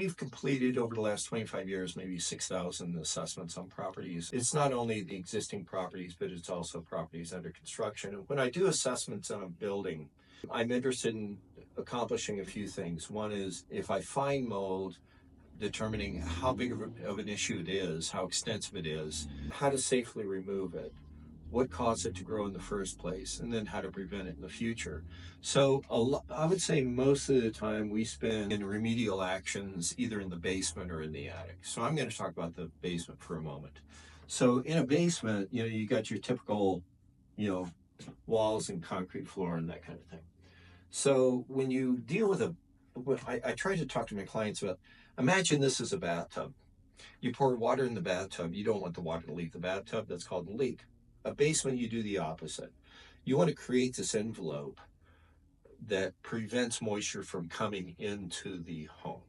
we've completed over the last 25 years, maybe 6,000 assessments on properties. It's not only the existing properties, but it's also properties under construction. And when I do assessments on a building, I'm interested in accomplishing a few things. One is if I find mold, determining how big of an issue it is, how extensive it is, how to safely remove it, what caused it to grow in the first place, and then how to prevent it in the future. So I would say most of the time we spend in remedial actions either in the basement or in the attic. So I'm going to talk about the basement for a moment. So in a basement, you got your typical, walls and concrete floor and that kind of thing. So when you deal with I try to talk to my clients about, imagine this is a bathtub. You pour water in the bathtub. You don't want the water to leave the bathtub. That's called a leak. A basement, you do the opposite. You want to create this envelope that prevents moisture from coming into the home.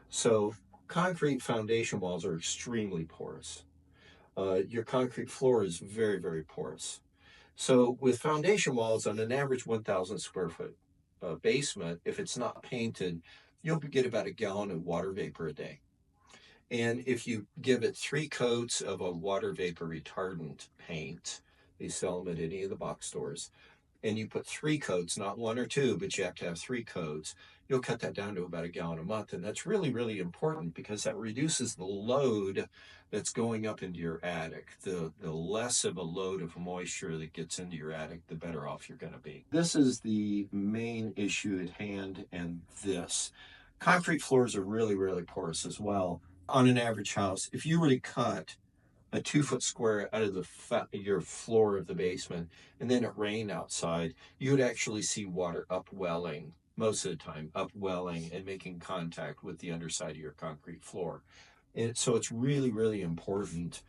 So concrete foundation walls are extremely porous. Your concrete floor is very, very porous. So with foundation walls on an average 1,000 square foot basement, if it's not painted, you'll get about a gallon of water vapor a day. And if you give it 3 coats of a water vapor retardant paint, they sell them at any of the box stores, and you put 3 coats, not 1 or 2, but you have to have 3 coats, you'll cut that down to about a gallon a month. And that's really, really important because that reduces the load that's going up into your attic. The less of a load of moisture that gets into your attic, the better off you're going to be. This is the main issue at hand, and this. Concrete floors are really, really porous as well. On an average house, if you were to cut a 2-foot square out of your floor of the basement and then it rained outside, you would actually see water upwelling, most of the time, upwelling and making contact with the underside of your concrete floor. And so it's really, really important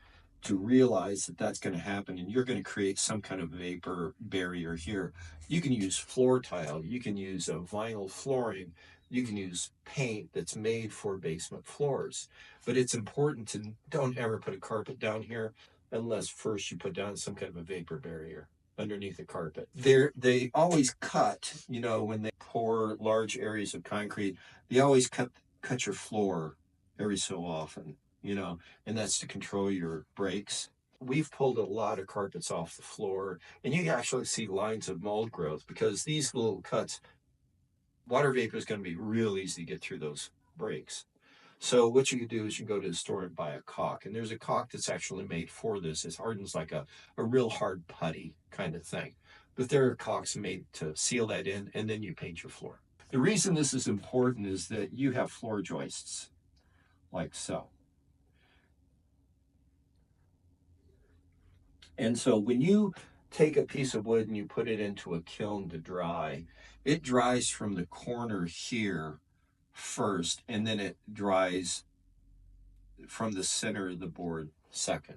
to realize that that's going to happen, and you're going to create some kind of vapor barrier here. You can use floor tile, you can use vinyl flooring, you can use paint that's made for basement floors. But it's important to don't ever put a carpet down here unless first you put down some kind of a vapor barrier underneath the carpet. They always cut, when they pour large areas of concrete, they always cut your floor every so often, and that's to control your breaks. We've pulled a lot of carpets off the floor, and you actually see lines of mold growth because these little cuts, water vapor is going to be real easy to get through those breaks. So what you can do is you go to the store and buy a caulk, and there's a caulk that's actually made for this. It hardens like a real hard putty kind of thing. But there are caulks made to seal that in, and then you paint your floor. The reason this is important is that you have floor joists, like so. And so when you take a piece of wood and you put it into a kiln to dry, it dries from the corner here first, and then it dries from the center of the board second.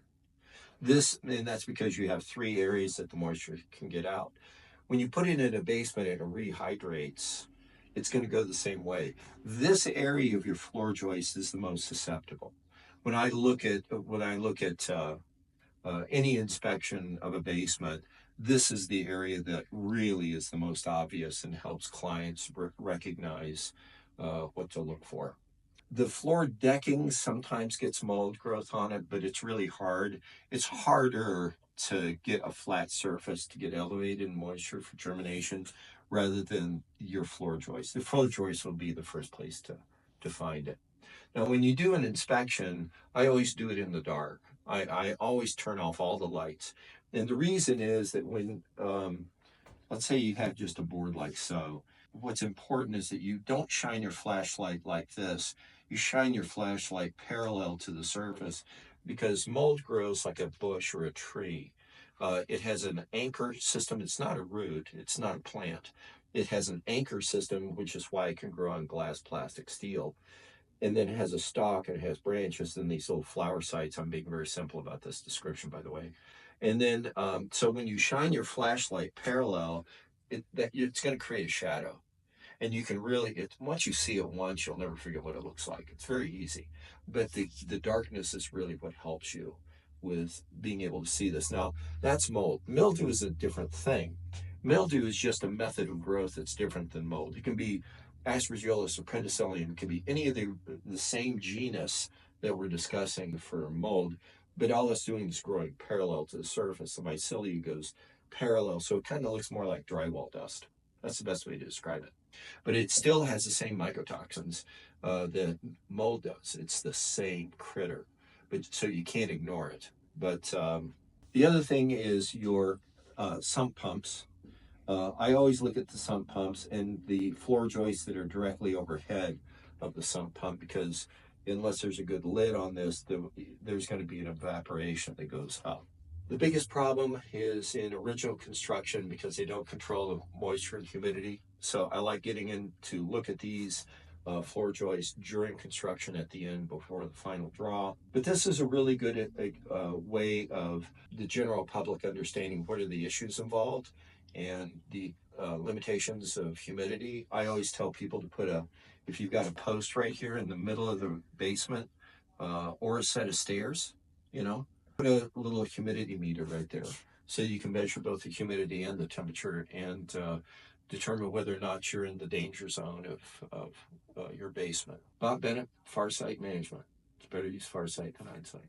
And that's because you have 3 areas that the moisture can get out. When you put it in a basement, it rehydrates. It's going to go the same way. This area of your floor joist is the most susceptible. When I look at any inspection of a basement, this is the area that really is the most obvious and helps clients recognize what to look for. The floor decking sometimes gets mold growth on it, but it's really hard. It's harder to get a flat surface to get elevated moisture for germination rather than your floor joist. The floor joist will be the first place to find it. Now, when you do an inspection, I always do it in the dark. I always turn off all the lights. And the reason is that when, let's say you have just a board like so, what's important is that you don't shine your flashlight like this. You shine your flashlight parallel to the surface because mold grows like a bush or a tree. It has an anchor system. It's not a root. It's not a plant. It has an anchor system, which is why it can grow on glass, plastic, steel. And then it has a stalk and it has branches and these little flower sites. I'm being very simple about this description, by the way. And then, so when you shine your flashlight parallel, it's going to create a shadow. And you can really, once you see it once, you'll never forget what it looks like. It's very easy. But the darkness is really what helps you with being able to see this. Now, that's mold. Mildew is a different thing. Mildew is just a method of growth that's different than mold. It can be Aspergillus or penicillium can be any of the same genus that we're discussing for mold, but all it's doing is growing parallel to the surface. The mycelia goes parallel, so it kind of looks more like drywall dust. That's the best way to describe it. But it still has the same mycotoxins that mold does. It's the same critter, but so you can't ignore it. But the other thing is your sump pumps. I always look at the sump pumps and the floor joists that are directly overhead of the sump pump, because unless there's a good lid on this, there's going to be an evaporation that goes up. The biggest problem is in original construction because they don't control the moisture and humidity. So I like getting in to look at these floor joists during construction at the end before the final draw. But this is a really good way of the general public understanding what are the issues involved and the limitations of humidity. I always tell people to put if you've got a post right here in the middle of the basement or a set of stairs, put a little humidity meter right there so you can measure both the humidity and the temperature and determine whether or not you're in the danger zone of your basement. Bob Bennett, Farsight Management. It's better to use Farsight than hindsight.